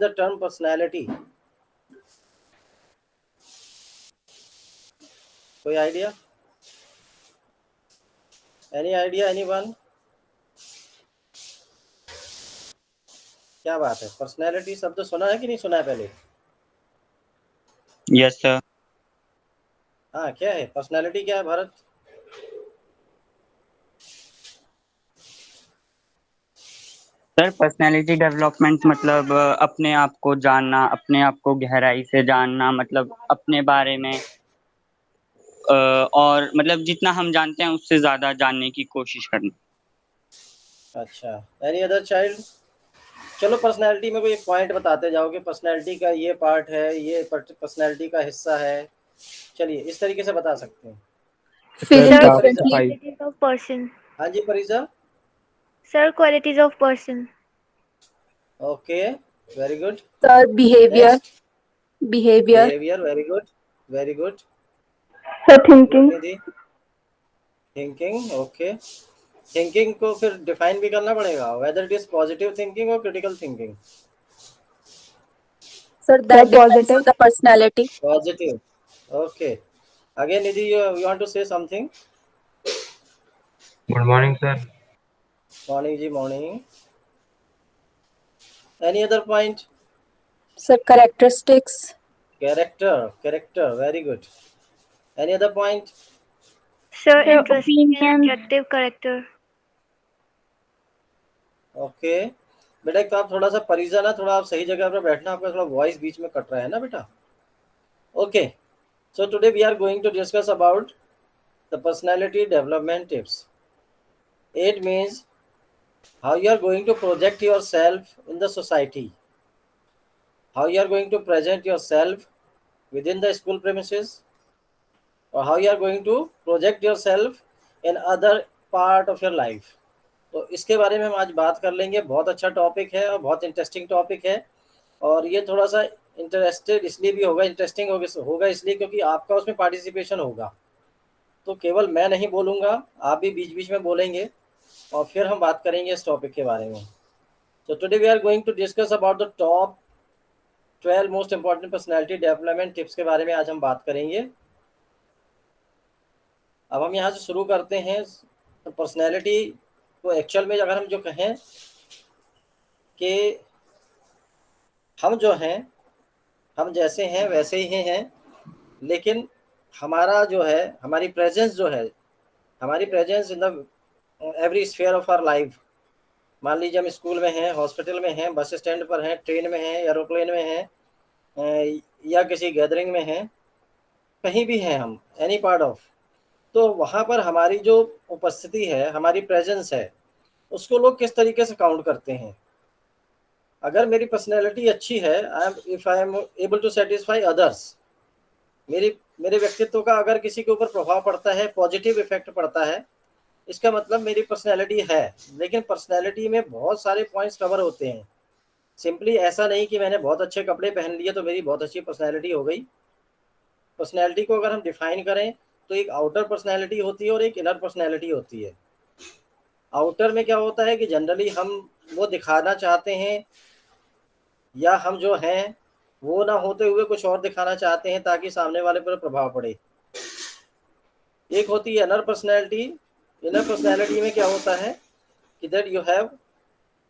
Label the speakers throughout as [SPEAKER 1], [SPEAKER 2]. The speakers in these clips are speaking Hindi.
[SPEAKER 1] the term personality? कोई आइडिया? Any idea? Anyone? क्या बात है, पर्सनैलिटी शब्द सुना है कि नहीं सुना है पहले?
[SPEAKER 2] Yes sir.
[SPEAKER 1] हाँ, क्या है पर्सनैलिटी, क्या है भारत?
[SPEAKER 2] सर पर्सनालिटी डेवलपमेंट मतलब अपने आप को जानना, अपने आप को गहराई से जानना, मतलब अपने बारे में और मतलब जितना हम जानते हैं उससे ज़्यादा जानने की कोशिश करना।
[SPEAKER 1] अच्छा, एनी अदर चाइल्ड? चलो पर्सनैलिटी में कोई एक पॉइंट बताते जाओ कि पर्सनैलिटी का ये पार्ट है, ये पर्सनैलिटी का हिस्सा है। चलिए इस तरीके से बता सकते हैं।
[SPEAKER 3] Feeling
[SPEAKER 4] Sir,
[SPEAKER 3] differently.
[SPEAKER 4] qualities of person.
[SPEAKER 1] हाँ जी Parija.
[SPEAKER 4] Sir, qualities of person.
[SPEAKER 1] Okay, very good.
[SPEAKER 3] Sir, behavior.
[SPEAKER 1] Next,
[SPEAKER 3] Behavior.
[SPEAKER 1] Behaviour, very good, very good.
[SPEAKER 5] Sir,
[SPEAKER 1] good
[SPEAKER 5] thinking.
[SPEAKER 1] Nidhi. Thinking, okay. Thinking को फिर डिफाइन भी करना पड़ेगा, whether it is positive thinking or critical thinking.
[SPEAKER 3] Sir,
[SPEAKER 5] Sir,
[SPEAKER 3] that depends on
[SPEAKER 5] positive.
[SPEAKER 3] the personality.
[SPEAKER 1] Positive, okay. Again Nidhi, you want to say something?
[SPEAKER 6] Good morning, sir.
[SPEAKER 1] Morning जी, morning. Any other point?
[SPEAKER 3] Sir, characteristics.
[SPEAKER 1] Character, very good. Any other point?
[SPEAKER 4] Sir,
[SPEAKER 5] Sir,
[SPEAKER 4] interesting and
[SPEAKER 5] opinion.
[SPEAKER 4] attractive character.
[SPEAKER 1] Okay बेटा, एक तो आप थोड़ा सा परिजा ना, थोड़ा आप सही जगह पर बैठना, आपका थोड़ा वॉइस बीच में कट रहा है ना बेटा। Okay, so today we are going to discuss about the personality development tips. It means how you are going to project yourself in the society, how you are going to present yourself within the school premises, or how you are going to project yourself in other part of your life। तो इसके बारे में हम आज बात कर लेंगे। बहुत अच्छा टॉपिक है और बहुत इंटरेस्टिंग टॉपिक है, और ये थोड़ा सा इंटरेस्टेड इसलिए भी होगा, इंटरेस्टिंग होगा इसलिए क्योंकि आपका उसमें पार्टिसिपेशन होगा। तो केवल मैं नहीं बोलूँगा, आप भी बीच बीच में बोलेंगे और फिर हम बात करेंगे इस टॉपिक के बारे में। So today we are going to discuss about the top 12 most important personality development tips के बारे में आज हम बात करेंगे। अब हम यहाँ से शुरू करते हैं। तो पर्सनैलिटी को एक्चुअल में अगर हम जो कहें कि हम जो हैं, हम जैसे हैं वैसे ही हैं, लेकिन हमारा जो है, हमारी प्रेजेंस जो है, हमारी presence in the every sphere of our life. मान लीजिए हम स्कूल में हैं, हॉस्पिटल में हैं, बस स्टैंड पर हैं, ट्रेन में हैं, एरोप्लेन में हैं, या किसी गैदरिंग में हैं, कहीं भी हैं हम, एनी पार्ट ऑफ, तो वहाँ पर हमारी जो उपस्थिति है, हमारी प्रेजेंस है, उसको लोग किस तरीके से काउंट करते हैं। अगर मेरी पर्सनैलिटी अच्छी है, if I am able to satisfy others, मेरे व्यक्तित्व का अगर किसी के ऊपर प्रभाव पड़ता है, पॉजिटिव इफेक्ट पड़ता है, इसका मतलब मेरी पर्सनैलिटी है। लेकिन पर्सनैलिटी में बहुत सारे पॉइंट्स कवर होते हैं। सिंपली ऐसा नहीं कि मैंने बहुत अच्छे कपड़े पहन लिए तो मेरी बहुत अच्छी पर्सनैलिटी हो गई। पर्सनैलिटी को अगर हम डिफाइन करें तो एक आउटर पर्सनैलिटी होती है और एक इनर पर्सनैलिटी होती है। आउटर में क्या होता है कि जनरली हम वो दिखाना चाहते हैं, या हम जो हैं वो ना होते हुए कुछ और दिखाना चाहते हैं ताकि सामने वाले पर प्रभाव पड़े। एक होती है इनर पर्सनैलिटी। इनर पर्सनैलिटी में क्या होता है कि that you have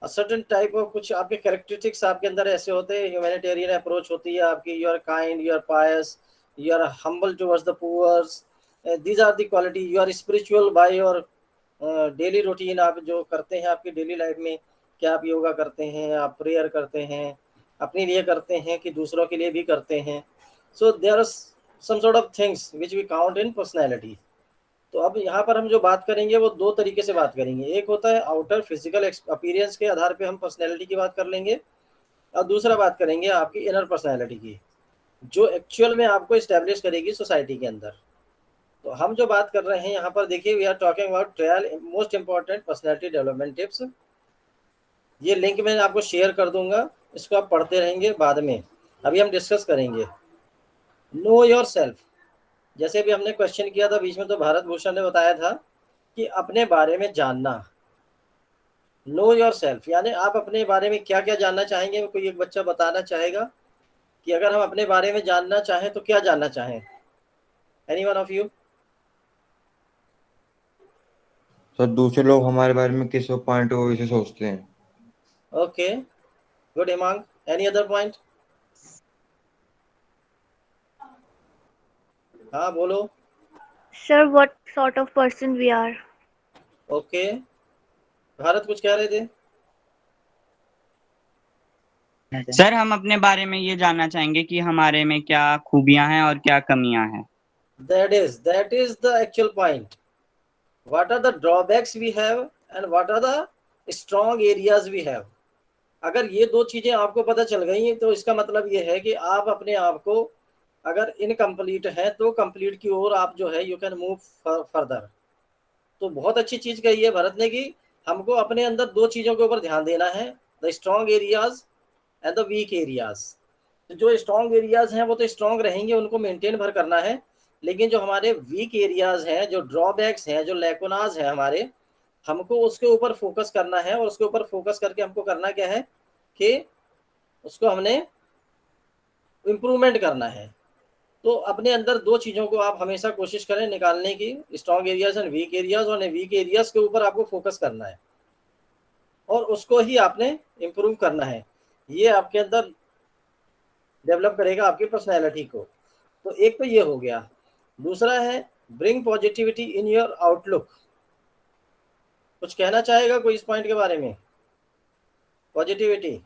[SPEAKER 1] a certain type of, कुछ आपके कैरेक्टरिस्टिक्स आपके अंदर ऐसे होते हैं। ह्यूमैनिटेरियन अप्रोच होती है आपकी, you are kind, you are pious, you are humble towards the poors, these are the quality. You are spiritual by your daily routine, आप जो करते हैं आपकी डेली लाइफ में, क्या आप योगा करते हैं, आप प्रेयर करते हैं, अपने लिए करते हैं कि दूसरों के लिए भी करते हैं। So there are some sort of things which we count in personality. तो अब यहाँ पर हम जो बात करेंगे वो दो तरीके से बात करेंगे। एक होता है आउटर फिजिकल अपीयरेंस के आधार पे हम पर्सनैलिटी की बात कर लेंगे, और दूसरा बात करेंगे आपकी इनर पर्सनैलिटी की, जो एक्चुअल में आपको इस्टेब्लिश करेगी सोसाइटी के अंदर। तो हम जो बात कर रहे हैं यहाँ पर देखिए, we are talking about 12 most important personality development tips. ये लिंक मैं आपको शेयर कर दूंगा, इसको आप पढ़ते रहेंगे बाद में। अभी हम डिस्कस करेंगे नो योर सेल्फ। जैसे भी हमने क्वेश्चन किया था बीच में, तो भारत भूषण ने बताया था कि अपने बारे में जानना। नो योर सेल्फ, यानी आप अपने बारे में क्या क्या जानना चाहेंगे। कोई एक बच्चा बताना चाहेगा कि अगर हम अपने बारे में जानना चाहें तो क्या जानना चाहें। Any one of you?
[SPEAKER 5] Sir दूसरे लोग हमारे बारे में किस पॉइंट ऑफ व्यू से सोचते हैं।
[SPEAKER 1] Okay, good Himang. Any other point? हाँ बोलो।
[SPEAKER 4] Sir, what sort of person we are?
[SPEAKER 1] Okay, Bharat कुछ कह रहे थे?
[SPEAKER 2] सर हम अपने बारे में ये जानना चाहेंगे कि हमारे में क्या खूबियां हैं और क्या कमियां हैं।
[SPEAKER 1] That is the actual point. What are the drawbacks we have and what are the strong areas we have? अगर ये दो चीजें आपको पता चल गई हैं तो इसका मतलब ये है कि आप अपने आप को अगर इनकम्प्लीट है तो कंप्लीट की ओर आप जो है यू कैन मूव फर्दर। तो बहुत अच्छी चीज कही है भरत ने कि हमको अपने अंदर दो चीजों के ऊपर ध्यान देना है, the strong areas and the weak areas. जो स्ट्रॉन्ग एरियाज हैं वो तो स्ट्रॉन्ग रहेंगे, उनको मेंटेन भर करना है, लेकिन जो हमारे वीक एरियाज हैं, जो ड्रॉबैक्स हैं, जो लैकुनाज हैं हमारे, हमको उसके ऊपर फोकस करना है। और उसके ऊपर फोकस करके हमको करना क्या है कि उसको हमने इम्प्रूवमेंट करना है। तो अपने अंदर दो चीज़ों को आप हमेशा कोशिश करें निकालने की, strong areas and weak areas, और वीक एरियाज के ऊपर आपको फोकस करना है और उसको ही आपने इम्प्रूव करना है। ये आपके अंदर डेवलप करेगा आपकी पर्सनैलिटी को। तो एक तो ये हो गया। दूसरा है bring positivity in your outlook. कुछ कहना चाहेगा कोई इस पॉइंट के बारे में? Positivity,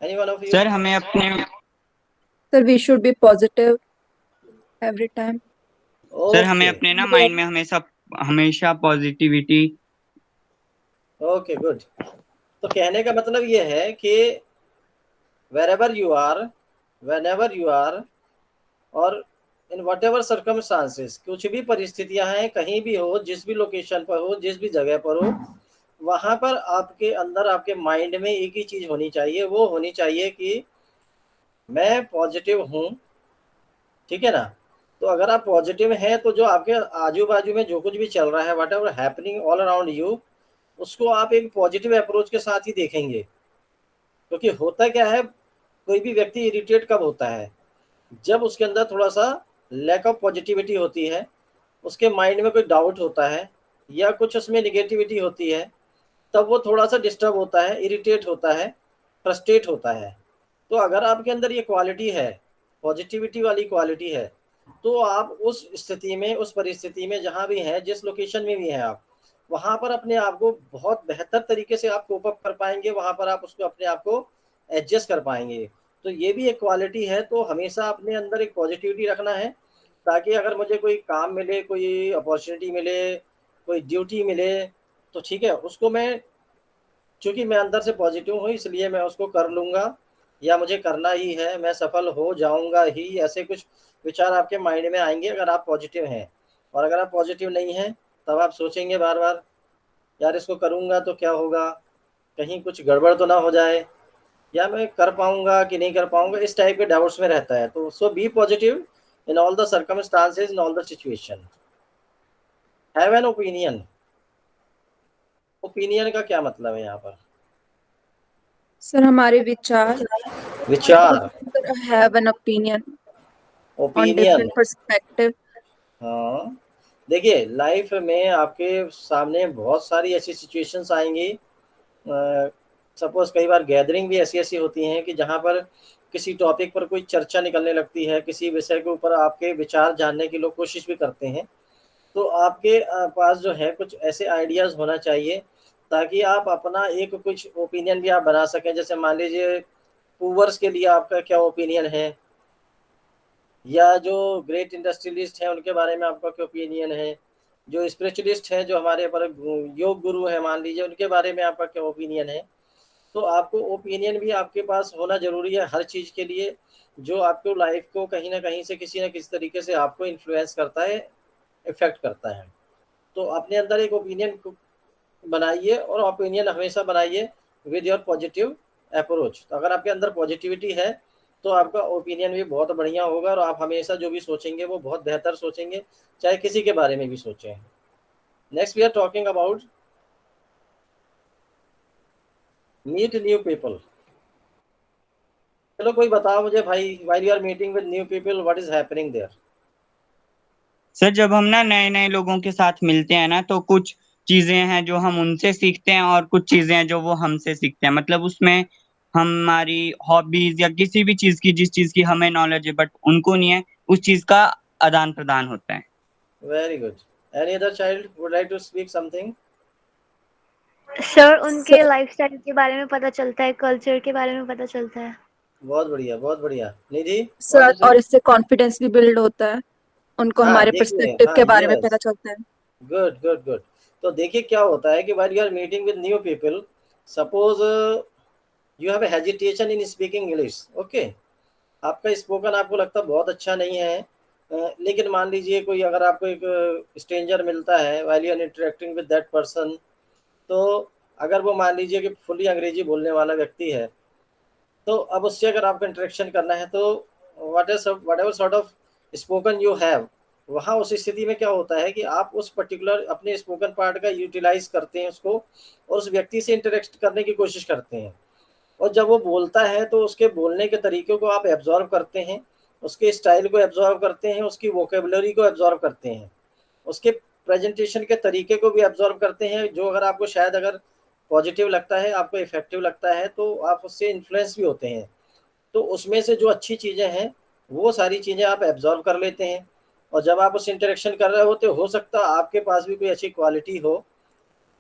[SPEAKER 1] any one of you?
[SPEAKER 2] Sir हमें अपने
[SPEAKER 3] Sir, we should be positive every time.
[SPEAKER 2] Sir हमें अपने ना माइंड में हमेशा पॉजिटिविटी।
[SPEAKER 1] Okay good. तो कहने का मतलब ये है कि wherever you are, whenever you are, और इन वट एवर सर्कमस्टांसेस, कुछ भी परिस्थितियां हैं, कहीं भी हो, जिस भी लोकेशन पर हो, जिस भी जगह पर हो, वहां पर आपके अंदर, आपके माइंड में एक ही चीज होनी चाहिए, वो होनी चाहिए कि मैं पॉजिटिव हूँ। ठीक है ना? तो अगर आप पॉजिटिव हैं तो जो आपके आजू बाजू में जो कुछ भी चल रहा है, what ever happening all around you, उसको आप एक पॉजिटिव अप्रोच के साथ ही देखेंगे। क्योंकि होता क्या है, कोई भी व्यक्ति इरिटेट कब होता है? जब उसके अंदर थोड़ा सा लैक ऑफ पॉजिटिविटी होती है, उसके माइंड में कोई डाउट होता है या कुछ उसमें निगेटिविटी होती है, तब वो थोड़ा सा डिस्टर्ब होता है, इरिटेट होता है, फ्रस्ट्रेट होता है। तो अगर आपके अंदर ये क्वालिटी है, पॉजिटिविटी वाली क्वालिटी है, तो आप उस स्थिति में, उस परिस्थिति में जहाँ भी हैं, जिस लोकेशन में भी हैं आप, वहाँ पर अपने आप को बहुत बेहतर तरीके से आप कोप अप कर पाएंगे, वहाँ पर आप उसको अपने आप को एडजस्ट कर पाएंगे। तो ये भी एक क्वालिटी है। तो हमेशा अपने अंदर एक पॉजिटिविटी रखना है, ताकि अगर मुझे कोई काम मिले, कोई अपॉर्चुनिटी मिले, कोई ड्यूटी मिले, तो ठीक है, उसको मैं, चूँकि मैं अंदर से पॉजिटिव हूँ, इसलिए मैं उसको कर लूँगा, या मुझे करना ही है, मैं सफल हो जाऊँगा ही, ऐसे कुछ विचार आपके माइंड में आएंगे अगर आप पॉजिटिव हैं। और अगर आप पॉजिटिव नहीं हैं, तब आप सोचेंगे बार बार, यार इसको करूँगा तो क्या होगा, कहीं कुछ गड़बड़ तो ना हो जाए, या मैं कर पाऊँगा कि नहीं कर पाऊँगा, इस टाइप के डाउट्स में रहता है। तो so be positive in all the circumstances, in all the situation. Have an opinion. Opinion का क्या मतलब है यहाँ पर?
[SPEAKER 3] Sir, हमारे विचार
[SPEAKER 1] विचार,
[SPEAKER 3] have an opinion on
[SPEAKER 1] opinion.
[SPEAKER 3] different perspective.
[SPEAKER 1] हाँ, देखिए लाइफ में आपके सामने बहुत सारी ऐसी सिचुएशंस आएंगी। सपोज कई बार गैदरिंग भी ऐसी ऐसी होती हैं कि जहाँ पर किसी टॉपिक पर कोई चर्चा निकलने लगती है, किसी विषय के ऊपर आपके विचार जानने की लोग कोशिश भी करते हैं। तो आपके पास जो है कुछ ऐसे आइडियाज़ होना चाहिए, ताकि आप अपना एक कुछ ओपिनियन भी आप बना सकें। जैसे मान लीजिए पूवर्स के लिए आपका क्या ओपिनियन है, या जो ग्रेट इंडस्ट्रियलिस्ट हैं उनके बारे में आपका क्या ओपिनियन है, जो स्पिरिचुअलिस्ट हैं, जो हमारे पर योग गुरु हैं मान लीजिए, उनके बारे में आपका क्या ओपिनियन है। तो आपको ओपिनियन भी आपके पास होना ज़रूरी है हर चीज़ के लिए, जो आपको लाइफ को कहीं ना कहीं से किसी न किसी तरीके से आपको इन्फ्लुएंस करता है, इफेक्ट करता है। तो अपने अंदर एक ओपिनियन बनाइए, और ओपिनियन हमेशा बनाइए विद योर पॉजिटिव अप्रोच। तो अगर आपके अंदर पॉजिटिविटी है तो आपका ओपिनियन भी बहुत बढ़िया होगा, और आप हमेशा जो भी सोचेंगे वो बहुत बेहतर सोचेंगे, चाहे किसी के बारे में भी सोचें। Next we are talking about meet new people. चलो कोई बताओ मुझे भाई, while you are meeting with new people what is happening there?
[SPEAKER 2] Sir जब हम ना नए नए लोगों के साथ मिलते हैं ना, तो कुछ चीजें हैं जो हम उनसे सीखते हैं और कुछ चीजें हैं जो वो हमसे सीखते हैं। मतलब उसमें हमारी हॉबीज या किसी भी चीज की, जिस चीज की हमें नॉलेज है बट उनको नहीं है, उस चीज का आदान प्रदान होता है।
[SPEAKER 1] Very good. Any other child would like to speak something?
[SPEAKER 4] Sir उनके
[SPEAKER 3] Sir,
[SPEAKER 4] लाइफस्टाइल के बारे में पता चलता है, कल्चर के बारे में पता चलता है।
[SPEAKER 1] बहुत बढ़िया, बहुत बढ़िया। निधि, व्हाट
[SPEAKER 3] सर
[SPEAKER 1] इज इट?
[SPEAKER 3] और इससे कॉन्फिडेंस भी बिल्ड होता है, उनको
[SPEAKER 1] हाँ
[SPEAKER 3] हमारे
[SPEAKER 1] देखिए,
[SPEAKER 3] पर्सपेक्टिव
[SPEAKER 1] हाँ
[SPEAKER 3] के बारे में पता
[SPEAKER 1] यस,
[SPEAKER 3] चलता है।
[SPEAKER 1] Good good good. तो देखिए क्या होता है कि while you are meeting with new people, suppose you have a hesitation in speaking English, okay. आपका स्पोकन आपको लगता बहुत अच्छा नहीं है, लेकिन मान लीजिए कोई अगर आपको एक स्ट्रेंजर मिलता है while you are interacting with that person, तो अगर वो मान लीजिए कि फुली अंग्रेजी बोलने वाला व्यक्ति है, तो अब उससे अगर आपको इंटरेक्शन करना है तो what ever sort of spoken you have, वहाँ उस स्थिति में क्या होता है कि आप उस पर्टिकुलर अपने स्पोकन पार्ट का यूटिलाइज करते हैं उसको, और उस व्यक्ति से इंटरेक्ट करने की कोशिश करते हैं। और जब वो बोलता है तो उसके बोलने के तरीके को आप एब्जॉर्व करते हैं, उसके स्टाइल को एब्जॉर्व करते हैं, उसकी वोकेबलरी को एब्जॉर्व करते हैं, उसके प्रेजेंटेशन के तरीके को भी एब्जॉर्व करते हैं, जो अगर आपको शायद अगर पॉजिटिव लगता है, आपको इफेक्टिव लगता है, तो आप उससे इन्फ्लुएंस भी होते हैं। तो उसमें से जो अच्छी चीज़ें हैं वो सारी चीज़ें आप एब्जॉर्व कर लेते हैं, और जब आप उससे इंटरेक्शन कर रहे होते हो सकता है आपके पास भी कोई अच्छी क्वालिटी हो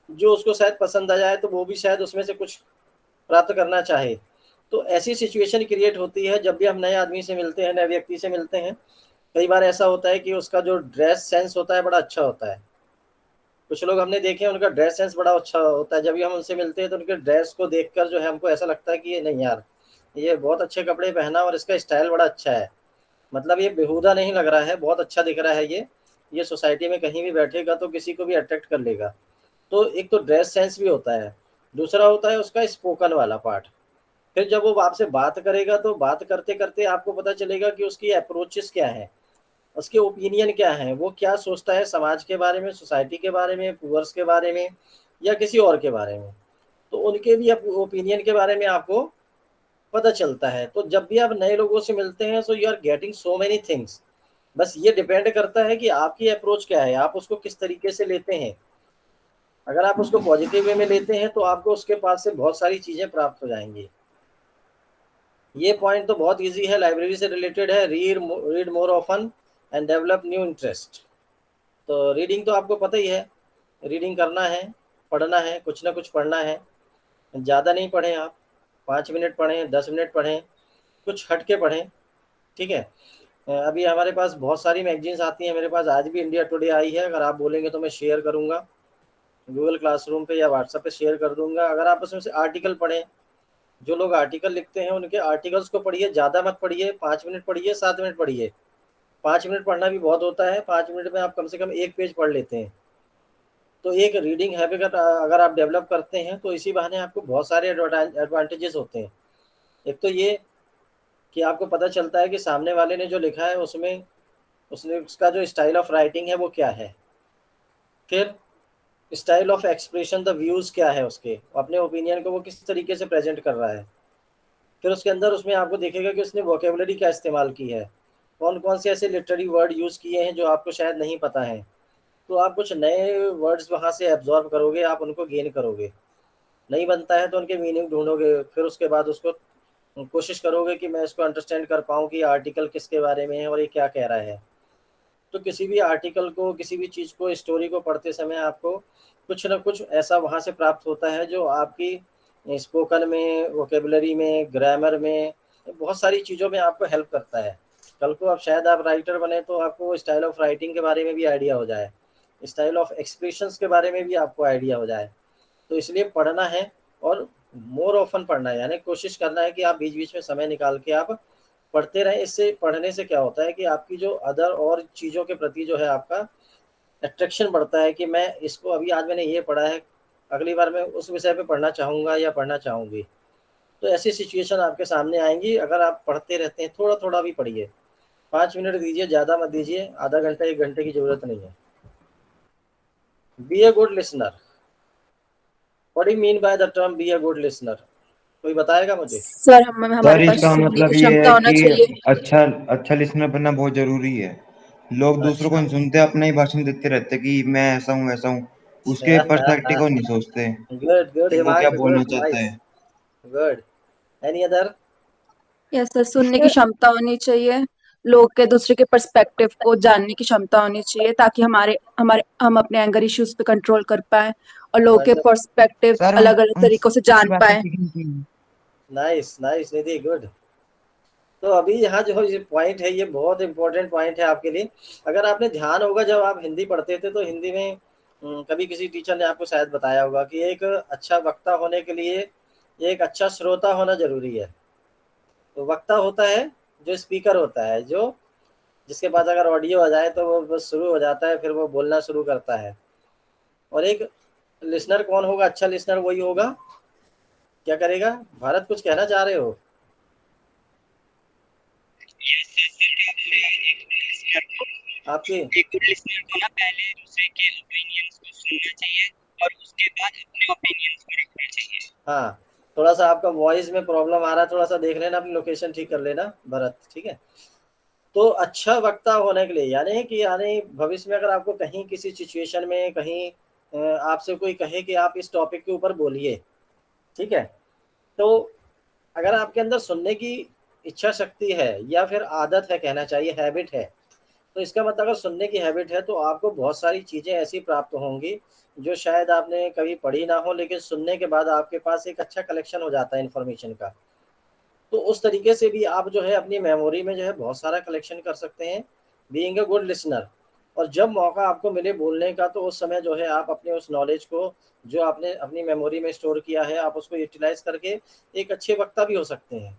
[SPEAKER 1] जो उसको शायद पसंद आ जाए, तो वो भी शायद उसमें से कुछ प्राप्त करना चाहे। तो ऐसी सिचुएशन क्रिएट होती है जब भी हम नए आदमी से मिलते हैं, नए व्यक्ति से मिलते हैं। कई बार ऐसा होता है कि उसका जो ड्रेस सेंस होता है बड़ा अच्छा होता है। कुछ लोग हमने देखे हैं उनका ड्रेस सेंस बड़ा अच्छा होता है, जब भी हम उनसे मिलते हैं तो उनके ड्रेस को देखकर जो है हमको ऐसा लगता है कि ये नहीं यार, ये बहुत अच्छे कपड़े पहना और इसका स्टाइल बड़ा अच्छा है, मतलब ये बेहुदा नहीं लग रहा है, बहुत अच्छा दिख रहा है, ये सोसाइटी में कहीं भी बैठेगा तो किसी को भी अट्रैक्ट कर लेगा। तो एक तो ड्रेस सेंस भी होता है, दूसरा होता है उसका स्पोकन वाला पार्ट। फिर जब वो आपसे बात करेगा तो बात करते करते आपको पता चलेगा कि उसकी अप्रोचेस क्या है, उसके ओपिनियन क्या है, वो क्या सोचता है समाज के बारे में, सोसाइटी के बारे में, पुअर्स के बारे में, या किसी और के बारे में। तो उनके भी ओपिनियन के बारे में आपको पता चलता है। तो जब भी आप नए लोगों से मिलते हैं so you are getting so many things. बस ये डिपेंड करता है कि आपकी अप्रोच क्या है, आप उसको किस तरीके से लेते हैं। अगर आप उसको पॉजिटिव वे में लेते हैं तो आपको उसके पास से बहुत सारी चीज़ें प्राप्त हो जाएंगी। ये पॉइंट तो बहुत इजी है, लाइब्रेरी से रिलेटेड है। Read more often and develop new interest. तो रीडिंग तो आपको पता ही है, रीडिंग करना है, पढ़ना है, कुछ ना कुछ पढ़ना है। ज़्यादा नहीं पढ़ें आप, 5 मिनट पढ़ें, 10 मिनट पढ़ें, कुछ हट के पढ़ें, ठीक है। अभी हमारे पास बहुत सारी मैगजीन्स आती हैं, मेरे पास आज भी इंडिया टुडे आई है, अगर आप बोलेंगे तो मैं शेयर करूँगा गूगल क्लासरूम पे या व्हाट्सएप पे शेयर कर दूंगा। अगर आप उसमें से आर्टिकल पढ़ें, जो लोग आर्टिकल लिखते हैं उनके आर्टिकल्स को पढ़िए, ज़्यादा मत पढ़िए, 5 मिनट पढ़िए, 7 मिनट पढ़िए। 5 मिनट पढ़ना भी बहुत होता है, 5 मिनट में आप कम से कम एक पेज पढ़ लेते हैं। तो एक रीडिंग हैबिट अगर आप डेवलप करते हैं तो इसी बहाने आपको बहुत सारे एडवांटेजेस होते हैं। एक तो ये कि आपको पता चलता है कि सामने वाले ने जो लिखा है उसमें उसने उसका जो स्टाइल ऑफ राइटिंग है वो क्या है। फिर style of expression, the views क्या है उसके, अपने ओपिनियन को वो किस तरीके से प्रेजेंट कर रहा है। फिर उसके अंदर उसमें आपको देखेगा कि उसने वोकेबलरी क्या इस्तेमाल की है, कौन कौन से ऐसे लिटरेरी वर्ड यूज़ किए हैं जो आपको शायद नहीं पता है। तो आप कुछ नए वर्ड्स वहाँ से एब्जॉर्ब करोगे, आप उनको गेन करोगे। नहीं बनता है तो उनके मीनिंग ढूंढोगे, फिर उसके बाद उसको कोशिश करोगे कि मैं इसको अंडरस्टैंड कर पाऊँ कि आर्टिकल किसके बारे में है और ये क्या कह रहा है। तो किसी भी आर्टिकल को, किसी भी चीज़ को, स्टोरी को पढ़ते समय आपको कुछ ना कुछ ऐसा वहाँ से प्राप्त होता है जो आपकी स्पोकन में, वोकेबलरी में, ग्रामर में, बहुत सारी चीज़ों में आपको हेल्प करता है। कल को आप शायद आप राइटर बने तो आपको स्टाइल ऑफ राइटिंग के बारे में भी आइडिया हो जाए, स्टाइल ऑफ एक्सप्रेशंस के बारे में भी आपको आइडिया हो जाए। तो इसलिए पढ़ना है, और मोर ऑफन पढ़ना है, यानी कोशिश करना है कि आप बीच बीच में समय निकाल के आप पढ़ते रहें। इससे पढ़ने से क्या होता है कि आपकी जो अदर और चीज़ों के प्रति जो है आपका अट्रैक्शन बढ़ता है कि मैं इसको, अभी आज मैंने ये पढ़ा है, अगली बार मैं उस विषय पे पढ़ना चाहूँगा या पढ़ना चाहूँगी। तो ऐसी सिचुएशन आपके सामने आएंगी अगर आप पढ़ते रहते हैं। थोड़ा थोड़ा भी पढ़िए, 5 मिनट दीजिए, ज़्यादा मत दीजिए, आधा घंटा 1 घंटे की ज़रूरत नहीं है। Be a good listener. What do you mean by the term be a good listener? कोई बताएगा मुझे?
[SPEAKER 3] सर हमें हमारे
[SPEAKER 5] सर
[SPEAKER 3] पास
[SPEAKER 5] इसका
[SPEAKER 3] सुनने
[SPEAKER 5] मतलब
[SPEAKER 3] की
[SPEAKER 5] ये
[SPEAKER 3] क्षमता
[SPEAKER 5] है
[SPEAKER 3] होना
[SPEAKER 5] कि
[SPEAKER 3] चाहिए।
[SPEAKER 5] अच्छा अच्छा लिसनर बनना बहुत जरूरी है। लोग दूसरों को
[SPEAKER 1] अच्छा।
[SPEAKER 5] नहीं सुनते, अपना ही भाषण देते रहते कि मैं ऐसा हूँ वैसा हूँ। उसके पर्सपेक्टिव को नहीं सोचते
[SPEAKER 1] गुड गुड
[SPEAKER 5] कि वो क्या
[SPEAKER 1] हिमांशु,
[SPEAKER 5] बोलना
[SPEAKER 1] गुड,
[SPEAKER 5] चाहता
[SPEAKER 1] नाइस,
[SPEAKER 5] है।
[SPEAKER 1] Good. Any other?
[SPEAKER 3] Yes sir, सुनने की क्षमता होनी चाहिए, लोग के दूसरे के पर्सपेक्टिव को जानने की क्षमता होनी चाहिए, ताकि हमारे हमारे हम अपने एंगर इश्यूज पे कंट्रोल कर पाए और लोगों के पर्सपेक्टिव
[SPEAKER 2] सर
[SPEAKER 3] अलग अलग
[SPEAKER 2] हम
[SPEAKER 3] तरीकों से
[SPEAKER 2] की
[SPEAKER 3] जान
[SPEAKER 2] बातें
[SPEAKER 3] पाए।
[SPEAKER 2] सीखनी चाहिए।
[SPEAKER 1] नाइस नाइस निधि, गुड। तो अभी यहाँ जो ये पॉइंट है, ये बहुत इंपॉर्टेंट पॉइंट है आपके लिए। अगर आपने ध्यान होगा, जब आप हिंदी पढ़ते थे तो हिंदी में कभी किसी टीचर ने आपको शायद बताया होगा कि एक अच्छा वक्ता होने के लिए एक अच्छा श्रोता होना जरूरी है। तो वक्ता होता है जो स्पीकर होता है, जो जिसके पास अगर ऑडियो आ जाए तो वो बस शुरू हो जाता है, फिर वो बोलना शुरू करता है। और एक लिसनर कौन होगा? अच्छा लिसनर वही होगा, क्या करेगा? भारत, कुछ कहना चाह रहे हो? आपकी
[SPEAKER 2] एक गुड लिसनर को ना पहले दूसरे के ओपिनियंस को सुनना चाहिए और उसके बाद अपने ओपिनियंस को रखना चाहिए।
[SPEAKER 1] हाँ, थोड़ा सा आपका वॉइस में प्रॉब्लम आ रहा है, थोड़ा सा देख लेना, अपनी लोकेशन ठीक कर लेना भरत, ठीक है? तो अच्छा वक्ता होने के लिए यानी भविष्य में अगर आपको कहीं किसी सिचुएशन में कहीं आपसे कोई कहे कि आप इस टॉपिक के ऊपर बोलिए, ठीक है? तो अगर आपके अंदर सुनने की इच्छा शक्ति है या फिर आदत है, कहना चाहिए हैबिट है, तो इसका मतलब अगर सुनने की हैबिट है तो आपको बहुत सारी चीज़ें ऐसी प्राप्त होंगी जो शायद आपने कभी पढ़ी ना हो, लेकिन सुनने के बाद आपके पास एक अच्छा कलेक्शन हो जाता है इन्फॉर्मेशन का। तो उस तरीके से भी आप जो है अपनी मेमोरी में जो है बहुत सारा कलेक्शन कर सकते हैं, बीइंग अ गुड लिसनर। और जब मौका आपको मिले बोलने का, तो उस समय जो है आप अपने उस नॉलेज को जो आपने अपनी मेमोरी में स्टोर किया है, आप उसको यूटिलाइज करके एक अच्छे वक्ता भी हो सकते हैं।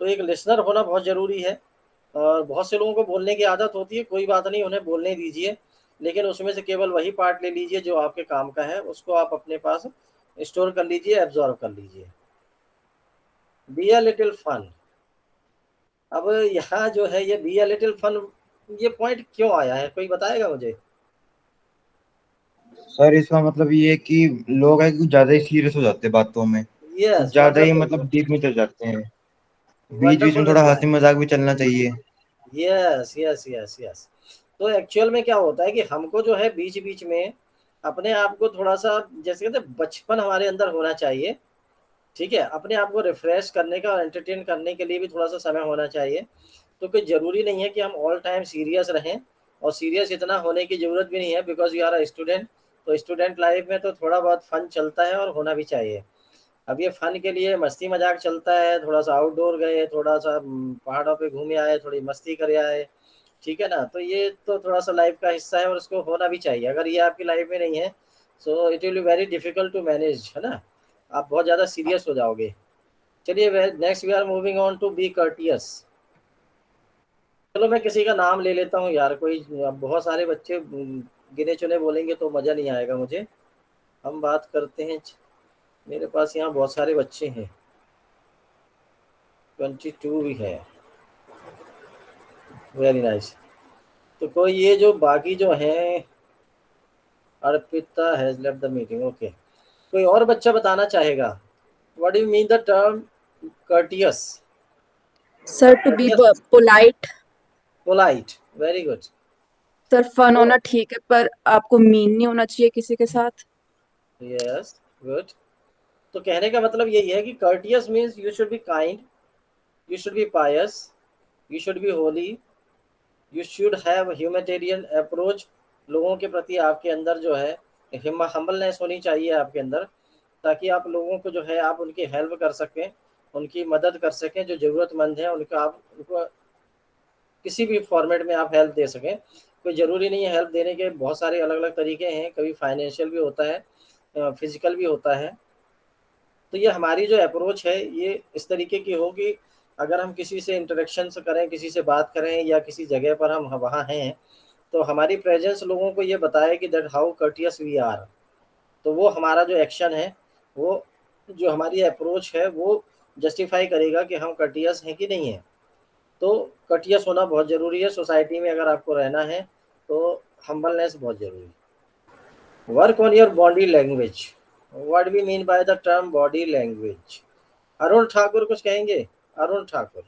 [SPEAKER 1] तो एक लिसनर होना बहुत ज़रूरी है। और बहुत से लोगों को बोलने की आदत होती है, कोई बात नहीं, उन्हें बोलने दीजिए, लेकिन उसमें से केवल वही पार्ट ले लीजिए जो आपके काम का है, उसको आप अपने पास स्टोर कर लीजिए, एब्जॉर्व कर लीजिए। Be a little fun. अब यहाँ जो है ये बी अ लिटिल फन, ये पॉइंट क्यों आया है, कोई बताएगा मुझे?
[SPEAKER 5] सर इसका मतलब ये है कि लोग है कि ज्यादा ही सीरियस हो जाते हैं बातों में, कुछ
[SPEAKER 1] यस,
[SPEAKER 5] ज्यादा ही
[SPEAKER 1] वंडरफुल,
[SPEAKER 5] मतलब डीप में चल जाते हैं। बीच बीच में
[SPEAKER 1] वंडरफुल
[SPEAKER 5] थोड़ा
[SPEAKER 1] रिप्लाई।
[SPEAKER 5] हंसी मजाक भी चलना चाहिए।
[SPEAKER 1] Yes yes yes yes. तो एक्चुअल में क्या होता है कि हमको जो है बीच बीच में अपने आप को थोड़ा सा, जैसे कहते हैं, बचपन हमारे अंदर होना चाहिए, ठीक है? अपने आप को रिफ्रेश करने का और एंटरटेन करने के लिए भी थोड़ा सा समय होना चाहिए। तो कोई ज़रूरी नहीं है कि हम ऑल टाइम सीरियस रहें, और सीरियस इतना होने की ज़रूरत भी नहीं है, because you are a student. तो स्टूडेंट लाइफ में तो थोड़ा बहुत फन चलता है और होना भी चाहिए। अब ये फन के लिए मस्ती मजाक चलता है, थोड़ा सा आउटडोर गए, थोड़ा सा पहाड़ों पे घूमे आए, थोड़ी मस्ती करे आए, ठीक है ना? तो ये तो थोड़ा सा लाइफ का हिस्सा है और उसको होना भी चाहिए। अगर ये आपकी लाइफ में नहीं है, so it will be very difficult to manage, है ना? आप बहुत ज़्यादा सीरियस हो जाओगे। चलिए, next we are moving on to be courteous. चलो मैं किसी का नाम ले लेता हूँ यार, कोई, अब बहुत सारे बच्चे गिने चुने बोलेंगे तो मज़ा नहीं आएगा मुझे। हम बात करते हैं, मेरे पास यहाँ बहुत सारे बच्चे हैं, 22 भी है, वेरी नाइस। तो कोई ये जो बाकी जो हैं, Arpita has left the meeting, okay. कोई और बच्चा बताना चाहेगा? What do you mean the term courteous?
[SPEAKER 3] Sir to be
[SPEAKER 1] courteous,
[SPEAKER 3] polite.
[SPEAKER 1] Polite, very good.
[SPEAKER 3] Sir fun
[SPEAKER 1] तो
[SPEAKER 3] होना ठीक है, पर आपको मीन नहीं होना चाहिए किसी के साथ।
[SPEAKER 1] Yes, good. तो कहने का मतलब यही है कि courteous means you should be kind, you should be pious, you should be holy, you should have humanitarian approach। लोगों के प्रति आपके अंदर जो है हम्बलनेस होनी चाहिए आपके अंदर, ताकि आप लोगों को जो है आप उनकी हेल्प कर सकें, उनकी मदद कर सकें, जो ज़रूरतमंद हैं उनका आप उनको किसी भी फॉर्मेट में आप हेल्प दे सकें। कोई ज़रूरी नहीं है, हेल्प देने के बहुत सारे अलग अलग तरीके हैं, कभी फाइनेंशियल भी होता है, फिजिकल भी होता है। तो ये हमारी जो अप्रोच है ये इस तरीके की हो कि अगर हम किसी से इंटरेक्शन से करें, किसी से बात करें, या किसी जगह पर हम वहाँ हैं, तो हमारी प्रेजेंस लोगों को ये बताए कि that how courteous we are. तो वो हमारा जो एक्शन है, वो जो हमारी अप्रोच है, वो जस्टिफाई करेगा कि हम कर्टियस हैं कि नहीं है। तो कर्टियस होना बहुत ज़रूरी है सोसाइटी में, अगर आपको रहना है तो हम्बलनेस बहुत ज़रूरी है। Work on your body language. What we mean by the term body language? Arun Thakur कुछ कहेंगे? अरुण ठाकुर,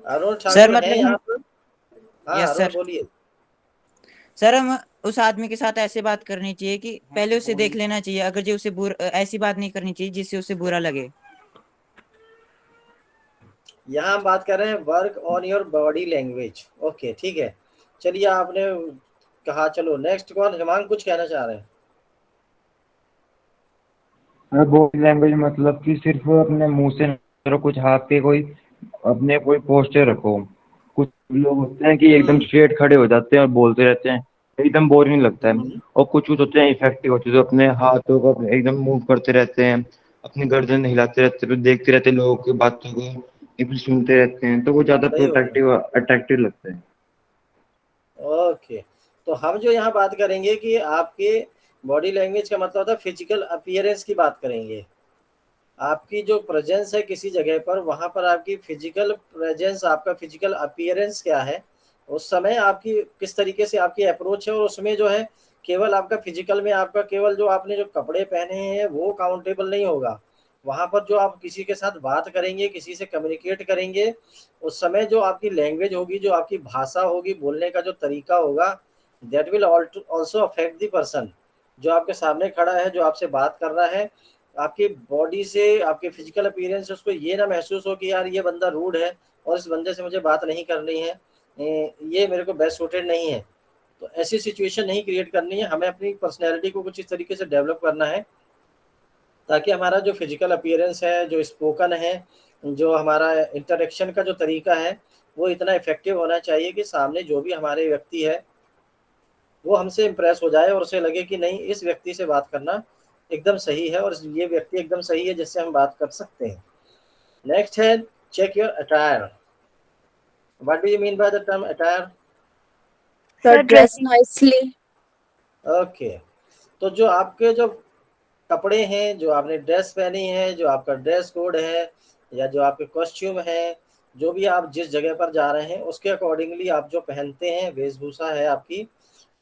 [SPEAKER 1] अरुण
[SPEAKER 6] सर
[SPEAKER 1] ठाकुर हैं यहाँ
[SPEAKER 6] मतलब
[SPEAKER 1] पर? हाँ
[SPEAKER 6] यस
[SPEAKER 1] अरुण
[SPEAKER 6] सर।
[SPEAKER 1] बोलिए।
[SPEAKER 6] सर हम उस आदमी के साथ ऐसे बात करनी चाहिए कि पहले उसे देख लेना चाहिए, अगर जो उसे ऐसी बात नहीं करनी चाहिए जिससे उसे बुरा लगे।
[SPEAKER 1] यहाँ हम बात कर रहे हैं work on your body language. Okay ठीक है, चलिए आपने कहा। चलो नेक्स्ट कौन? हिमांग कुछ कहना चाह रहे हैं?
[SPEAKER 5] बॉडी लैंग्वेज मतलब कि सिर्फ अपने मुंह से नहीं करो, कुछ हाथ पे कोई अपने कोई पोस्टर रखो। कुछ लोग होते हैं कि एकदम स्ट्रेट खड़े हो जाते हैं और बोलते रहते हैं, एकदम बोरिंग लगता है। और कुछ कुछ होते हैं इफेक्टिव होते हैं, जो अपने हाथों को एकदम मूव करते रहते हैं, अपनी गर्दन हिलाते रहते हैं, देखते रहते हैं लोगों की बातों को, एकदम सुनते रहते हैं, तो वो ज्यादा
[SPEAKER 1] सही होता है।
[SPEAKER 5] प्रोटेक्टिव अट्रैक्टिव लगता है।
[SPEAKER 1] ओके, तो हम जो यहाँ बात करेंगे कि आपके बॉडी लैंग्वेज का मतलब होता है फिजिकल अपीयरेंस की बात करेंगे। आपकी जो प्रेजेंस है किसी जगह पर, वहां पर आपकी फिजिकल प्रेजेंस, आपका फिजिकल अपीयरेंस क्या है उस समय, आपकी किस तरीके से आपकी अप्रोच है। और उसमें जो है केवल आपका फिजिकल में आपका केवल जो आपने जो कपड़े पहने हैं वो काउंटेबल नहीं होगा। वहां पर जो आप किसी के साथ बात करेंगे, किसी से कम्युनिकेट करेंगे, उस समय जो आपकी लैंग्वेज होगी, जो आपकी भाषा होगी, बोलने का जो तरीका होगा, that will also affect the person जो आपके सामने खड़ा है, जो आपसे बात कर रहा है। आपकी बॉडी से, आपके फिजिकल अपीयरेंस से उसको ये ना महसूस हो कि यार ये बंदा रूड है और इस बंदे से मुझे बात नहीं करनी है, ये मेरे को बेस्ट सूटेड नहीं है। तो ऐसी सिचुएशन नहीं क्रिएट करनी है। हमें अपनी पर्सनैलिटी को कुछ इस तरीके से डेवलप करना है ताकि हमारा जो फिजिकल अपीयरेंस है, जो स्पोकन है, जो हमारा इंटरेक्शन का जो तरीका है, वो इतना इफेक्टिव होना चाहिए कि सामने जो भी हमारे व्यक्ति है वो हमसे इम्प्रेस हो जाए और उसे लगे कि नहीं, इस व्यक्ति से बात करना एकदम सही है और ये व्यक्ति एकदम सही है जिससे हम बात कर सकते हैं। नेक्स्ट है check your attire. What do you mean by the term attire?
[SPEAKER 3] Sir
[SPEAKER 4] sir
[SPEAKER 3] dress
[SPEAKER 4] dressing.
[SPEAKER 3] Nicely.
[SPEAKER 1] Okay, तो जो आपके जो कपड़े हैं, जो आपने ड्रेस पहनी है, जो आपका ड्रेस कोड है या जो आपके कॉस्ट्यूम है, जो भी आप जिस जगह पर जा रहे हैं उसके अकॉर्डिंगली आप जो पहनते हैं, वेशभूषा है आपकी,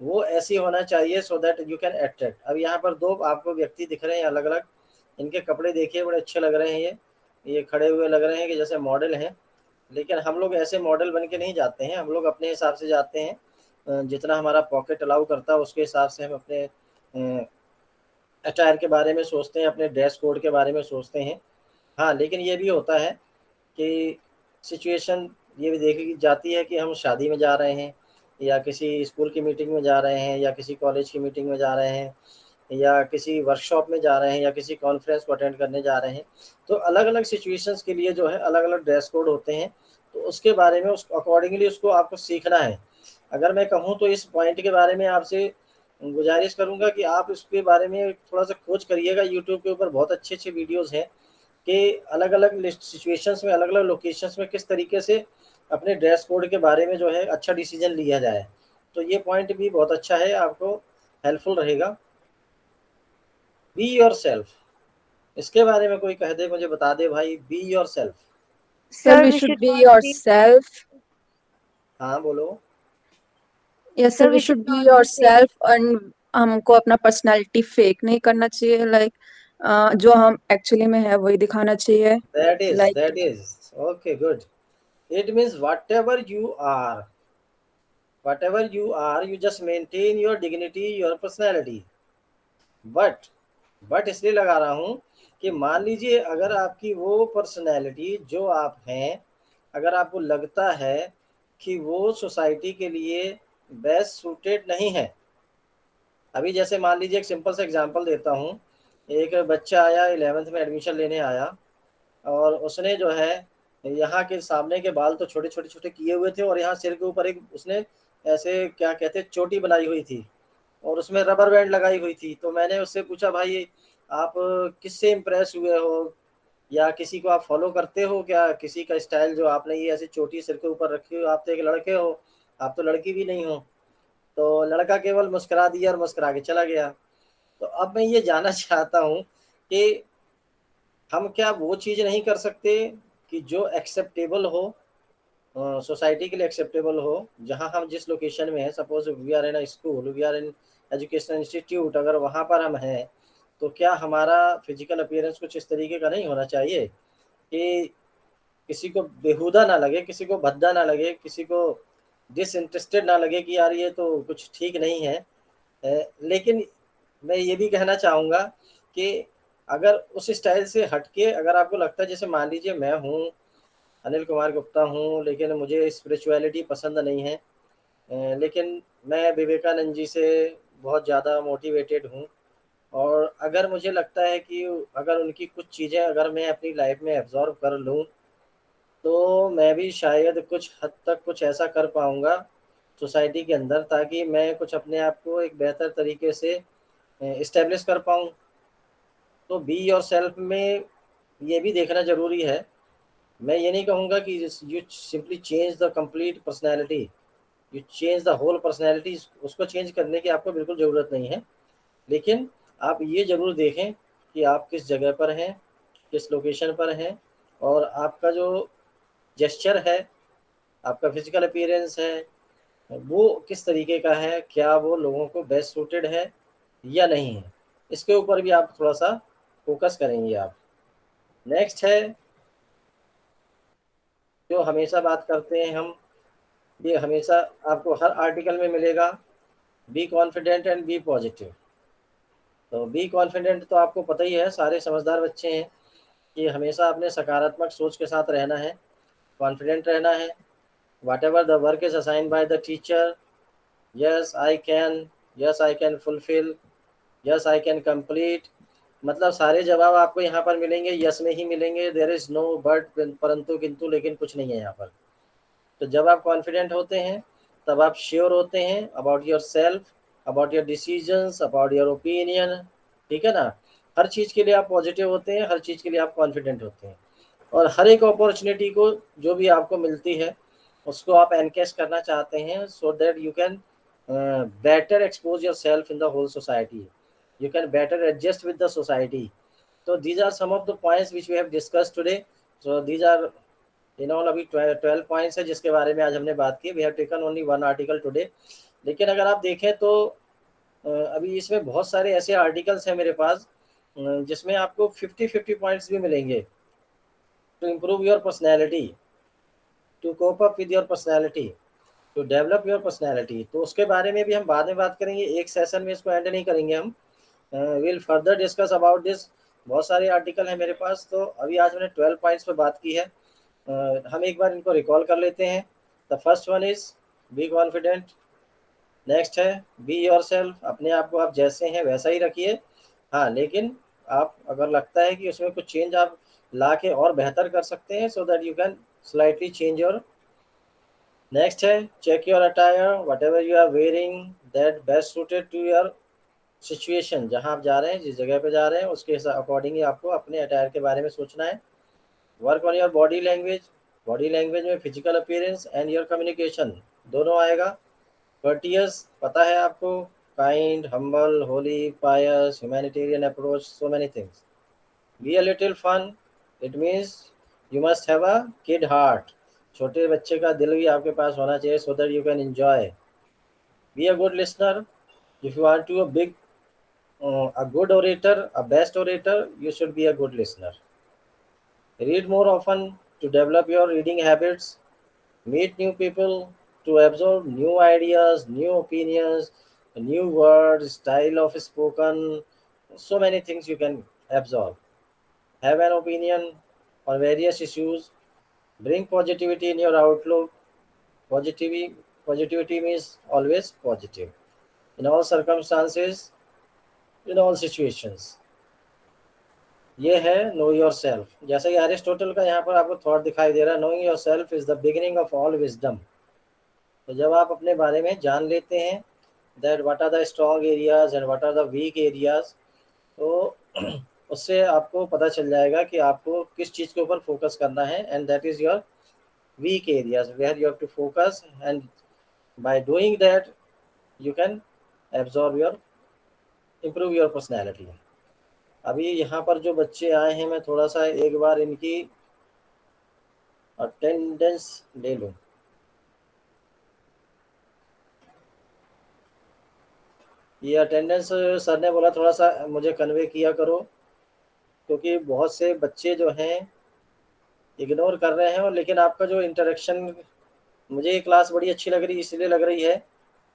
[SPEAKER 1] वो ऐसी होना चाहिए so that you can attract. अब यहाँ पर दो आपको व्यक्ति दिख रहे हैं अलग अलग, इनके कपड़े देखिए बड़े अच्छे लग रहे हैं। ये खड़े हुए लग रहे हैं कि जैसे मॉडल हैं, लेकिन हम लोग ऐसे मॉडल बन के नहीं जाते हैं। हम लोग अपने हिसाब से जाते हैं, जितना हमारा पॉकेट अलाउ करता है उसके हिसाब से हम अपने अटायर के बारे में सोचते हैं, अपने ड्रेस कोड के बारे में सोचते हैं। हाँ, लेकिन ये भी होता है कि सिचुएशन ये भी देखी जाती है कि हम शादी में जा रहे हैं या किसी स्कूल की मीटिंग में जा रहे हैं या किसी कॉलेज की मीटिंग में जा रहे हैं या किसी वर्कशॉप में जा रहे हैं या किसी कॉन्फ्रेंस को अटेंड करने जा रहे हैं। तो अलग अलग सिचुएशंस के लिए जो है अलग अलग ड्रेस कोड होते हैं। तो उसके बारे में उस अकॉर्डिंगली उसको आपको सीखना है। अगर मैं कहूँ तो इस पॉइंट के बारे में आपसे गुजारिश करूँगा कि आप इसके बारे में थोड़ा सा खोज करिएगा। यूट्यूब के ऊपर बहुत अच्छे अच्छे वीडियोज़ हैं कि अलग अलग सिचुएशंस में, अलग अलग लोकेशंस में किस तरीके से अपने ड्रेस कोड के बारे में जो है अच्छा डिसीजन लिया जाए। तो ये पॉइंट भी बहुत अच्छा है, आपको हेल्पफुल रहेगा। बी योर सेल्फ, इसके बारे में कोई कह दे, मुझे बता दे भाई। Be yourself.
[SPEAKER 3] Sir
[SPEAKER 4] sir
[SPEAKER 3] we
[SPEAKER 4] we
[SPEAKER 3] should
[SPEAKER 4] should
[SPEAKER 3] be
[SPEAKER 4] not be
[SPEAKER 3] yourself.
[SPEAKER 1] हाँ बोलो।
[SPEAKER 3] Yes sir
[SPEAKER 4] sir
[SPEAKER 3] we
[SPEAKER 4] we
[SPEAKER 3] should
[SPEAKER 4] should
[SPEAKER 3] be
[SPEAKER 4] not be fake.
[SPEAKER 3] Yourself and हमको अपना पर्सनालिटी फेक नहीं करना चाहिए। लाइक जो हम एक्चुअली में है वही दिखाना चाहिए। Like
[SPEAKER 1] that is okay, good. It means whatever you are, you just maintain your dignity, your personality। But इसलिए लगा रहा हूँ कि मान लीजिए अगर आपकी वो पर्सनैलिटी जो आप हैं, अगर आपको लगता है कि वो सोसाइटी के लिए बेस्ट सूटेड नहीं है। अभी जैसे मान लीजिए एक सिंपल सा एग्जांपल देता हूँ। एक बच्चा आया, 11th में एडमिशन लेने आया और उसने जो है यहाँ के सामने के बाल तो छोटे छोटे छोटे किए हुए थे और यहाँ सिर के ऊपर एक उसने ऐसे क्या कहते हैं चोटी बनाई हुई थी और उसमें रबर बैंड लगाई हुई थी। तो मैंने उससे पूछा, भाई आप किससे इम्प्रेस हुए हो या किसी को आप फॉलो करते हो क्या, किसी का स्टाइल जो आपने ये ऐसी चोटी सिर के ऊपर रखी हो? आप तो एक लड़के हो, आप तो लड़की भी नहीं हो। तो लड़का केवल मुस्कुरा दिया और मुस्कुरा के चला गया। तो अब मैं ये जानना चाहता हूँ कि हम क्या वो चीज़ नहीं कर सकते कि जो एक्सेप्टेबल हो, सोसाइटी के लिए एक्सेप्टेबल हो, जहाँ हम जिस लोकेशन में हैं। Suppose we are in a school, we are in educational institute, अगर वहाँ पर हम हैं तो क्या हमारा फिजिकल अपीयरेंस कुछ इस तरीके का नहीं होना चाहिए कि किसी को बेहुदा ना लगे, किसी को भद्दा ना लगे, किसी को डिसइंटरेस्टेड ना लगे कि यार ये तो कुछ ठीक नहीं है। लेकिन मैं ये भी कहना चाहूँगा कि अगर उस स्टाइल से हटके अगर आपको लगता है, जैसे मान लीजिए मैं हूँ अनिल कुमार गुप्ता हूँ, लेकिन मुझे स्पिरिचुअलिटी पसंद नहीं है, लेकिन मैं विवेकानंद जी से बहुत ज़्यादा मोटिवेटेड हूँ। और अगर मुझे लगता है कि अगर उनकी कुछ चीज़ें अगर मैं अपनी लाइफ में एब्जॉर्व कर लूँ, तो मैं भी शायद कुछ हद तक कुछ ऐसा कर पाऊँगा सोसाइटी के अंदर, ताकि मैं कुछ अपने आप को एक बेहतर तरीके से इस्टेब्लिश कर पाऊँ। तो बी योरसेल्फ में ये भी देखना ज़रूरी है। मैं ये नहीं कहूँगा कि you simply change the complete personality, you change the whole personality, उसको चेंज करने की आपको बिल्कुल ज़रूरत नहीं है। लेकिन आप ये ज़रूर देखें कि आप किस जगह पर हैं, किस लोकेशन पर हैं, और आपका जो जेस्चर है, आपका फिजिकल अपीयरेंस है, वो किस तरीके का है, क्या वो लोगों को बेस्ट सूटेड है या नहीं है। इसके ऊपर भी आप थोड़ा सा फोकस करेंगे आप। नेक्स्ट है जो हमेशा बात करते हैं हम, ये हमेशा आपको हर आर्टिकल में मिलेगा, be confident and be positive. तो बी कॉन्फिडेंट तो आपको पता ही है, सारे समझदार बच्चे हैं कि हमेशा अपने सकारात्मक सोच के साथ रहना है, कॉन्फिडेंट रहना है। What ever the work is assigned by the teacher, yes I can, yes I can fulfil, yes I can complete, मतलब सारे जवाब आपको यहाँ पर मिलेंगे यस में ही मिलेंगे। देयर इज़ नो बट, परंतु किंतु लेकिन कुछ नहीं है यहाँ पर। तो जब आप कॉन्फिडेंट होते हैं तब आप श्योर होते हैं about your self, about your decisions, about your opinion, ठीक है ना। हर चीज़ के लिए आप पॉजिटिव होते हैं, हर चीज़ के लिए आप कॉन्फिडेंट होते हैं, और हर एक अपॉर्चुनिटी को जो भी आपको मिलती है उसको आप एनकैश करना चाहते हैं, so that you can better expose yourself in the whole society, you can better adjust with the society. So these are some of the points which we have discussed today. So these are in all अभी 12 points है जिसके बारे में आज हमने बात की। We have taken only one article today. लेकिन अगर आप देखें तो अभी इसमें बहुत सारे ऐसे आर्टिकल्स हैं मेरे पास जिसमें आपको 50-50 पॉइंट्स भी मिलेंगे to improve your personality, to cope up with your personality, to develop your personality. तो उसके बारे में भी हम बाद में बात करेंगे, एक सेशन में इसको एंड नहीं करेंगे हम। Will further discuss about this. बहुत सारे आर्टिकल हैं मेरे पास, तो अभी आज मैंने 12 पॉइंट्स पे बात की है। हम एक बार इनको रिकॉल कर लेते हैं। The first one is be confident, next है बी योरसेल्फ, अपने आप को आप जैसे हैं वैसा ही रखिए, हाँ, लेकिन आप अगर लगता है कि उसमें कुछ चेंज आप ला के और बेहतर कर सकते हैं, so that you can slightly change your. Next है check your attire, whatever you are wearing that best suited to your situation, जहाँ आप जा रहे हैं, जिस जगह पे जा रहे हैं, उसके अकॉर्डिंगली आपको अपने अटायर के बारे में सोचना है। Work on your body language, body language में physical appearance and your communication दोनों आएगा। कर्टियस, पता है आपको, kind, humble, holy, pious, humanitarian approach, so many things. Be a little fun, it means you must have a kid heart, छोटे बच्चे का दिल भी आपके पास होना चाहिए, so that you can enjoy. Be a good listener, if you are to a big a good orator, a best orator, you should be a good listener. Read more often to develop your reading habits. Meet new people to absorb new ideas, new opinions, new words, style of spoken, so many things you can absorb. Have an opinion on various issues. Bring positivity in your outlook. Positivity means always positive in all circumstances, in all situations. ये है नो योर सेल्फ। जैसे कि एरिस्टोटल का यहाँ पर आपको थॉट दिखाई दे रहा है, knowing yourself is the beginning of all wisdom. तो जब आप अपने बारे में जान लेते हैं that what are the strong areas and what are the weak areas, तो उससे आपको पता चल जाएगा कि आपको किस चीज़ के ऊपर फोकस करना है, and that is your weak areas where you have to focus, and by doing that you can absorb your, improve your personality. अभी यहाँ पर जो बच्चे आए हैं, मैं थोड़ा सा एक बार इनकी अटेंडेंस ले लूँ। ये अटेंडेंस सर ने बोला थोड़ा सा मुझे कन्वे किया करो, क्योंकि बहुत से बच्चे जो हैं इग्नोर कर रहे हैं। और लेकिन आपका जो इंटरेक्शन, मुझे ये क्लास बड़ी अच्छी लग रही, इसलिए लग रही है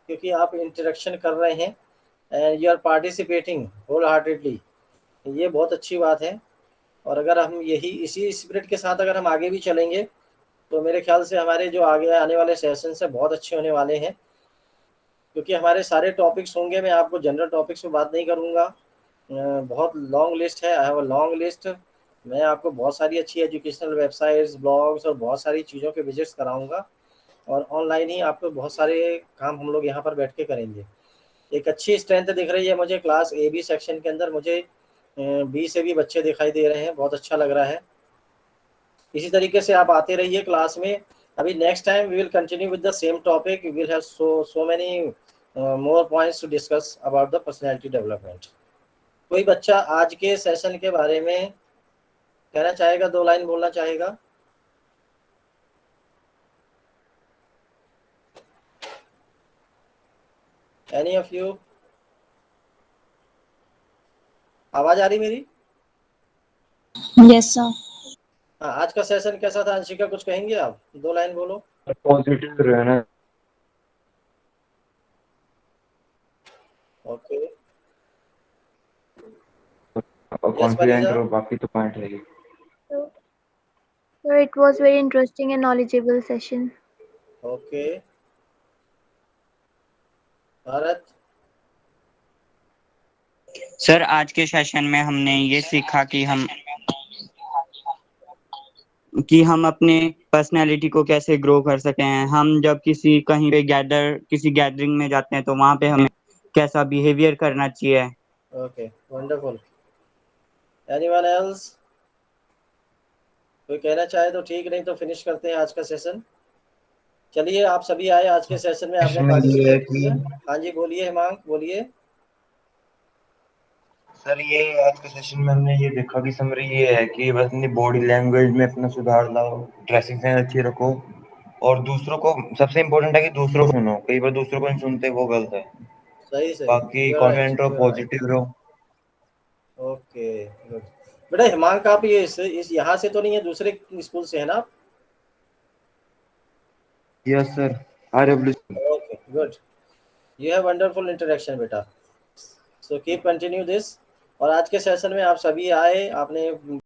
[SPEAKER 1] क्योंकि आप इंटरेक्शन कर रहे हैं and you are participating wholeheartedly. ये बहुत अच्छी बात है। और अगर हम यही इसी स्पिरिट के साथ अगर हम आगे भी चलेंगे तो मेरे ख्याल से हमारे जो आगे आने वाले सेशन से बहुत अच्छे होने वाले हैं, क्योंकि हमारे सारे टॉपिक्स होंगे। मैं आपको जनरल टॉपिक्स पे बात नहीं करूँगा, बहुत लॉन्ग लिस्ट है, I have a long list. मैं आपको बहुत सारी अच्छी एजुकेशनल वेबसाइट्स, ब्लॉग्स और बहुत सारी चीज़ों के विजिट्स कराऊंगा, और ऑनलाइन ही आपको बहुत सारे काम हम लोग यहाँ पर बैठ के करेंगे। एक अच्छी स्ट्रेंथ दिख रही है मुझे क्लास ए बी सेक्शन के अंदर। मुझे बी से भी बच्चे दिखाई दे रहे हैं, बहुत अच्छा लग रहा है। इसी तरीके से आप आते रहिए क्लास में। अभी next time we will continue with the same topic, we will have so many more points to discuss about the personality development. कोई बच्चा आज के सेशन के बारे में कहना चाहेगा, 2 लाइन बोलना चाहेगा? Any of you? आवाज आ रही मेरी?
[SPEAKER 7] Yes sir.
[SPEAKER 1] हाँ, आज का सेशन कैसा था? अंशिका कुछ कहेंगे आप? 2 लाइन बोलो।
[SPEAKER 5] पॉजिटिव रहना।
[SPEAKER 1] ओके,
[SPEAKER 5] कॉन्फिडेंट रहो, बाकी तो पॉइंट रहेगी।
[SPEAKER 4] So it was very interesting and knowledgeable session.
[SPEAKER 1] Okay Bharat.
[SPEAKER 2] Sir आज के सेशन में हमने ये सीखा कि हम अपने पर्सनैलिटी को कैसे ग्रो कर सके हैं। हम जब कहीं पे किसी गैदरिंग में जाते हैं तो वहाँ पे हमें कैसा बिहेवियर करना चाहिए।
[SPEAKER 1] Okay, wonderful. Anyone else? कोई कहना चाहे तो ठीक, नहीं तो फिनिश करते हैं आज का सेशन। चलिए, आप सभी आए आज के सेशन में, आपने
[SPEAKER 5] इसमें ये है
[SPEAKER 1] पार्टिसिपेट
[SPEAKER 5] कि
[SPEAKER 1] किया। हाँ जी, बोलिए हिमांक, बोलिए।
[SPEAKER 5] सर ये आज के सेशन में हमने ये देखा कि समरी ये है कि बस अपनी बॉडी लैंग्वेज में अपना सुधार लाओ, ड्रेसिंग सेंस अच्छी रखो, और दूसरों को सबसे इम्पोर्टेंट है कि दूसरों को सुनो। कई बार दूसरों को नहीं सुनते, वो गलत है।
[SPEAKER 1] सही सही,
[SPEAKER 5] बाकी
[SPEAKER 1] यू आर राइट,
[SPEAKER 5] कॉन्फिडेंट रहो,
[SPEAKER 1] यू आर राइट।
[SPEAKER 5] पॉजिटिव रहो।
[SPEAKER 1] Okay, good. बेटा हिमांक, आप ये इस यहाँ से तो नहीं है, दूसरे स्कूल से है ना आप?
[SPEAKER 5] Yes sir, RW।
[SPEAKER 1] Okay, good. You have wonderful interaction बेटा, सो कीप कंटिन्यू दिस। और आज के सेशन में आप सभी आए, आपने